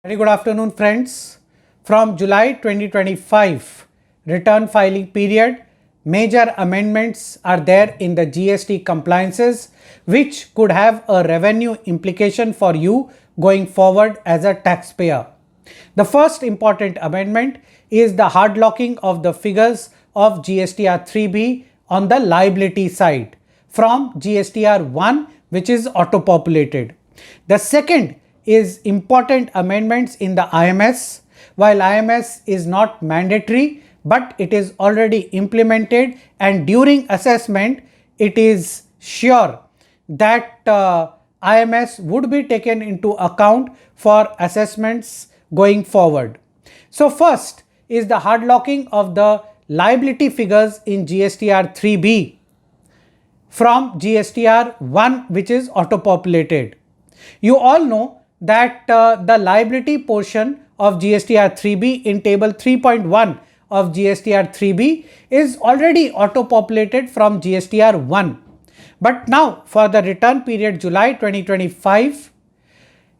Very good afternoon, friends. From July 2025 return filing period, major amendments are there in the GST compliances which could have a revenue implication for you going forward as a taxpayer. The first important amendment is the hard locking of the figures of GSTR-3B on the liability side from GSTR-1, which is auto-populated. The second is important amendments in the IMS. While IMS is not mandatory, but it is already implemented, and during assessment it is sure that IMS would be taken into account for assessments going forward. So first is the hard locking of the liability figures in GSTR-3B from GSTR-1, which is auto-populated. You all know that the liability portion of GSTR-3B in table 3.1 of GSTR-3B is already auto-populated from GSTR-1. But now for the return period July 2025,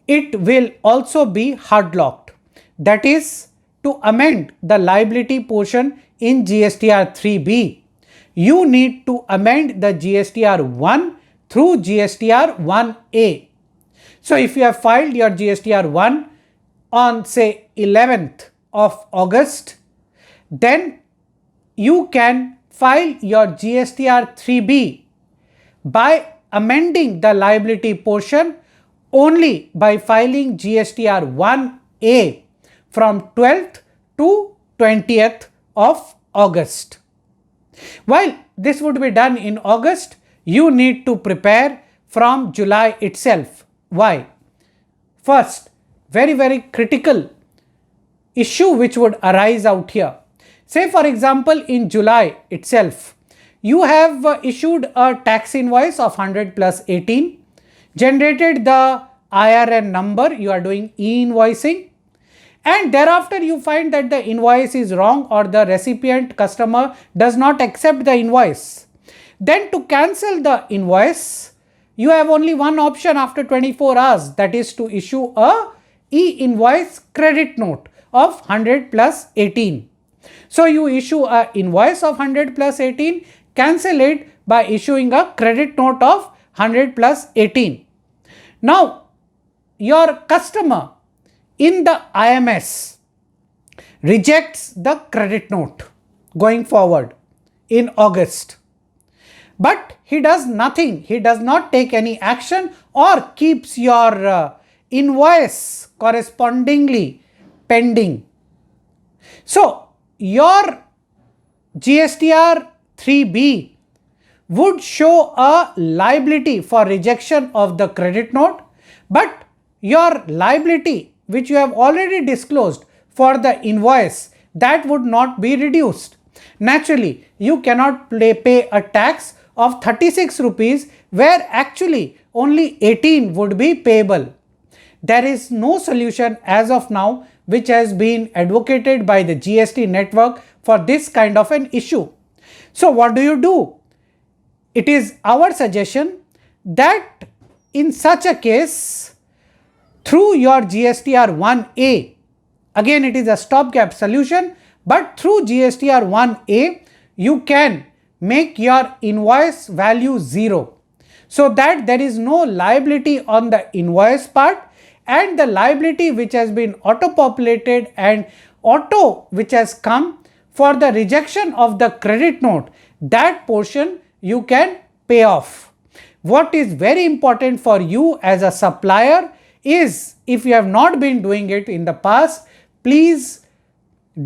it will also be hard locked. That is, to amend the liability portion in GSTR-3B, you need to amend the GSTR-1 through GSTR-1A. So if you have filed your GSTR-1 on say 11th of August, then you can file your GSTR-3B by amending the liability portion only by filing GSTR-1A from 12th to 20th of August. While this would be done in August, you need to prepare from July itself. Why? First, very critical issue which would arise out here. Say for example, in July itself, you have issued a tax invoice of 100 plus 18, generated the IRN number, you are doing e-invoicing, and thereafter you find that the invoice is wrong or the recipient customer does not accept the invoice. Then to cancel the invoice, you have only one option after 24 hours, that is to issue a e-invoice credit note of 100 plus 18. So you issue a invoice of 100 plus 18, cancel it by issuing a credit note of 100 plus 18. Now your customer in the IMS rejects the credit note going forward in August. But he does nothing, he does not take any action or keeps your invoice correspondingly pending. So your GSTR-3B would show a liability for rejection of the credit note, but your liability which you have already disclosed for the invoice, that would not be reduced. Naturally, you cannot pay a tax of 36 rupees where actually only 18 would be payable. There is no solution as of now which has been advocated by the GST network for this kind of an issue. So what do? It is our suggestion that in such a case, through your GSTR-1A, again it is a stopgap solution, but through GSTR-1A, you can make your invoice value 0, so that there is no liability on the invoice part, and the liability which has been auto-populated and which has come for the rejection of the credit note, that portion you can pay off. What is very important for you as a supplier is, if you have not been doing it in the past, please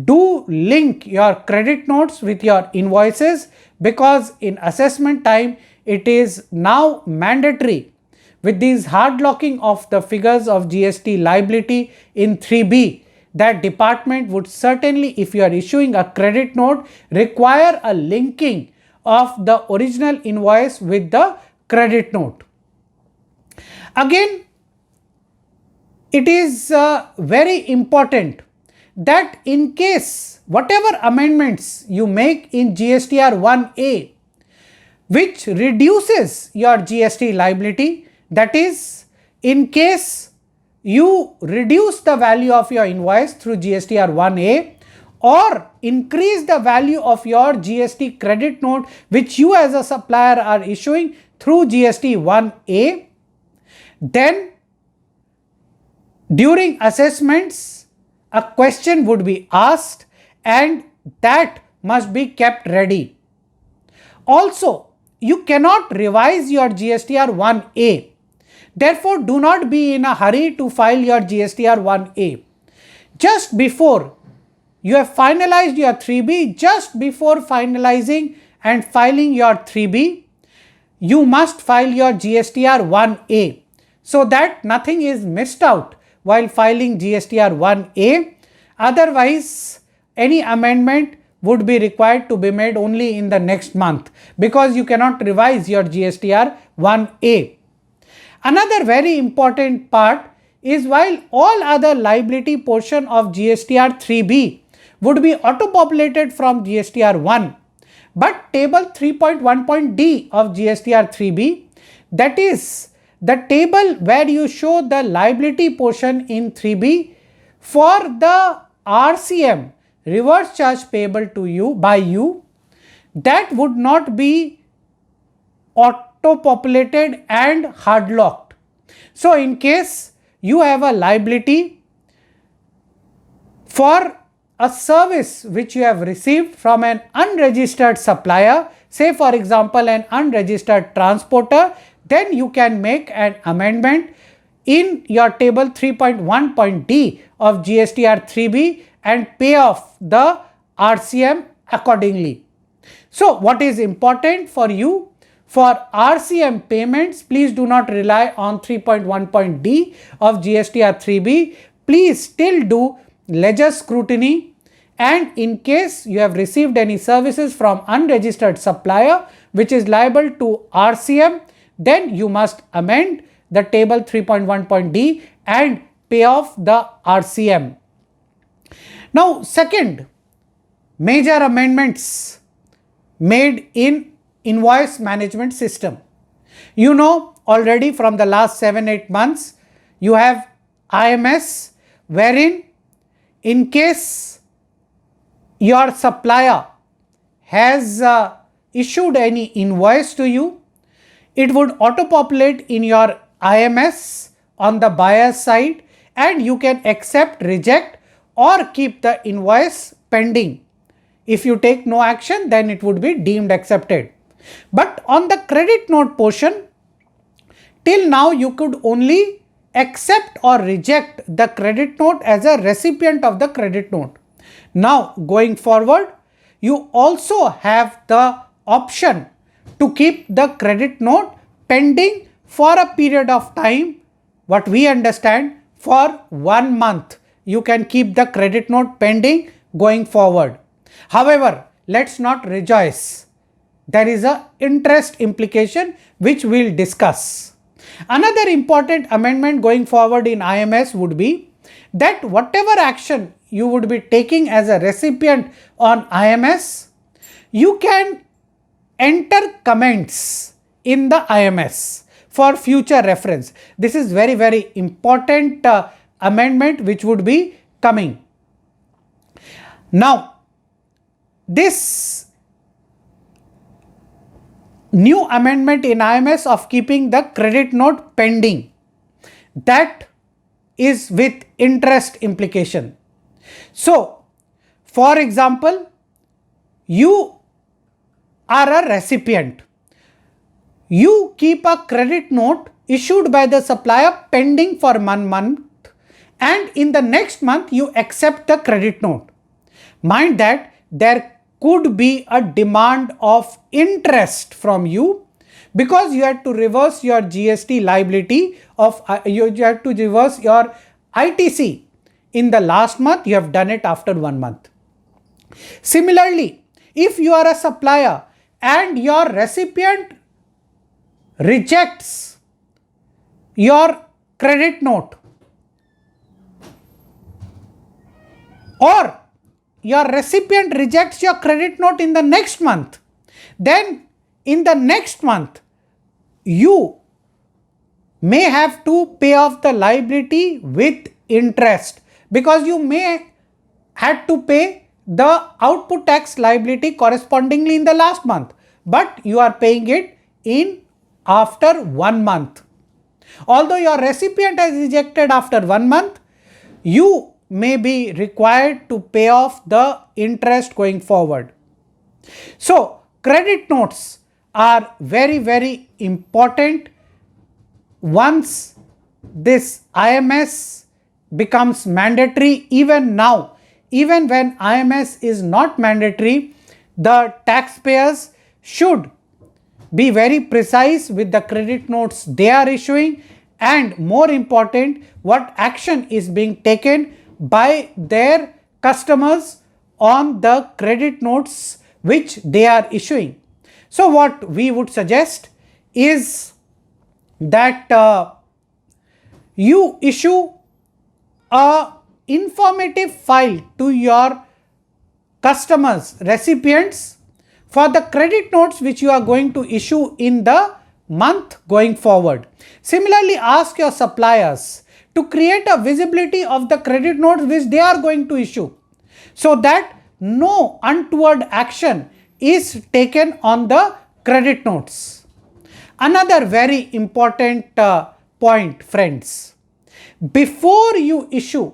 do link your credit notes with your invoices, because in assessment time it is now mandatory with these hard locking of the figures of GST liability in 3B, that department would certainly, if you are issuing a credit note, require a linking of the original invoice with the credit note. Again, it is very important that in case whatever amendments you make in GSTR-1A which reduces your GST liability, that is, in case you reduce the value of your invoice through GSTR-1A or increase the value of your GST credit note which you as a supplier are issuing through GST-1A, then during assessments a question would be asked and that must be kept ready. Also, you cannot revise your GSTR-1A. Therefore, do not be in a hurry to file your GSTR-1A. Just before you have finalized your 3B, just before finalizing and filing your 3B, you must file your GSTR-1A so that nothing is missed out while filing GSTR-1A. Otherwise, any amendment would be required to be made only in the next month because you cannot revise your GSTR-1A. Another very important part is while all other liability portion of GSTR-3B would be auto-populated from GSTR-1, but table 3.1.d of GSTR-3B, that is the table where you show the liability portion in 3B for the RCM, reverse charge payable to you by you, that would not be auto-populated and hard-locked. So, in case you have a liability for a service which you have received from an unregistered supplier, say for example an unregistered transporter, then you can make an amendment in your table 3.1.d of GSTR-3B and pay off the RCM accordingly. So, what is important for you? For RCM payments, please do not rely on 3.1.d of GSTR-3B. Please still do ledger scrutiny, and in case you have received any services from unregistered supplier which is liable to RCM, then you must amend the table 3.1.d and pay off the RCM. Now, second, major amendments made in invoice management system. You know already from the last 7-8 months you have IMS, wherein in case your supplier has issued any invoice to you, it would auto-populate in your IMS on the buyer side and you can accept, reject or keep the invoice pending. If you take no action, then it would be deemed accepted. But on the credit note portion, till now you could only accept or reject the credit note as a recipient of the credit note. Now going forward, you also have the option to keep the credit note pending for a period of time. What we understand, for 1 month you can keep the credit note pending going forward. However, let's not rejoice. There is an interest implication which we will discuss. Another important amendment going forward in IMS would be that whatever action you would be taking as a recipient on IMS, you can enter comments in the IMS for future reference. This is very important amendment which would be coming. Now, this new amendment in IMS of keeping the credit note pending, that is with interest implication. So, for example, you are a recipient. You keep a credit note issued by the supplier pending for 1 month and in the next month you accept the credit note. Mind that there could be a demand of interest from you because you had to reverse your GST liability of you had to reverse your ITC in the last month. You have done it after 1 month. Similarly, if you are a supplier and your recipient rejects your credit note or your recipient rejects your credit note in the next month, then in the next month you may have to pay off the liability with interest, because you may had to pay the output tax liability correspondingly in the last month, but you are paying it in after 1 month. Although your recipient has rejected after 1 month, you may be required to pay off the interest going forward. So, credit notes are very, very important. Once this IMS becomes mandatory, even now, even when IMS is not mandatory, the taxpayers should be very precise with the credit notes they are issuing, and more important, what action is being taken by their customers on the credit notes which they are issuing. So what we would suggest is that you issue a informative file to your customers, recipients, for the credit notes which you are going to issue in the month going forward. Similarly, ask your suppliers to create a visibility of the credit notes which they are going to issue, so that no untoward action is taken on the credit notes. Another very important point, friends, before you issue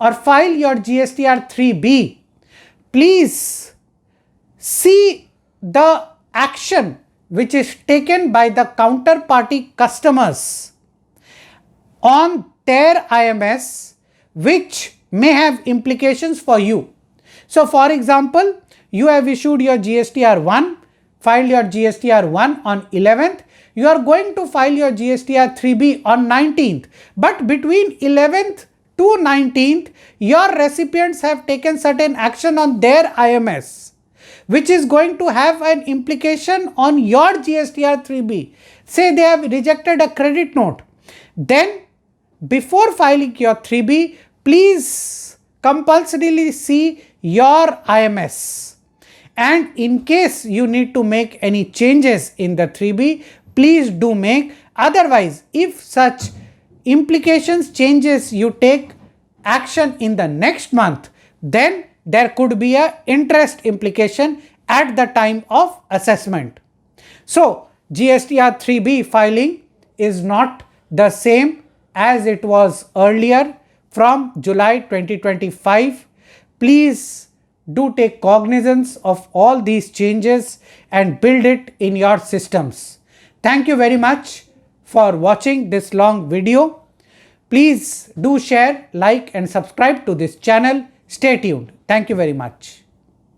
or file your GSTR-3B, please see the action which is taken by the counterparty customers on their IMS, which may have implications for you. So for example, you have issued your GSTR-1, filed your GSTR-1 on 11th, you are going to file your GSTR-3B on 19th, but between 11th to 19th, your recipients have taken certain action on their IMS, which is going to have an implication on your GSTR-3B. Say they have rejected a credit note. Then before filing your 3B, please compulsorily see your IMS. And in case you need to make any changes in the 3B, please do make. Otherwise, if such implications changes you take action in the next month, then there could be a interest implication at the time of assessment. So GSTR-3B filing is not the same as it was earlier from July 2025. Please do take cognizance of all these changes and build it in your systems. Thank you very much for watching this long video. Please do share, like and subscribe to this channel. Stay tuned. Thank you very much.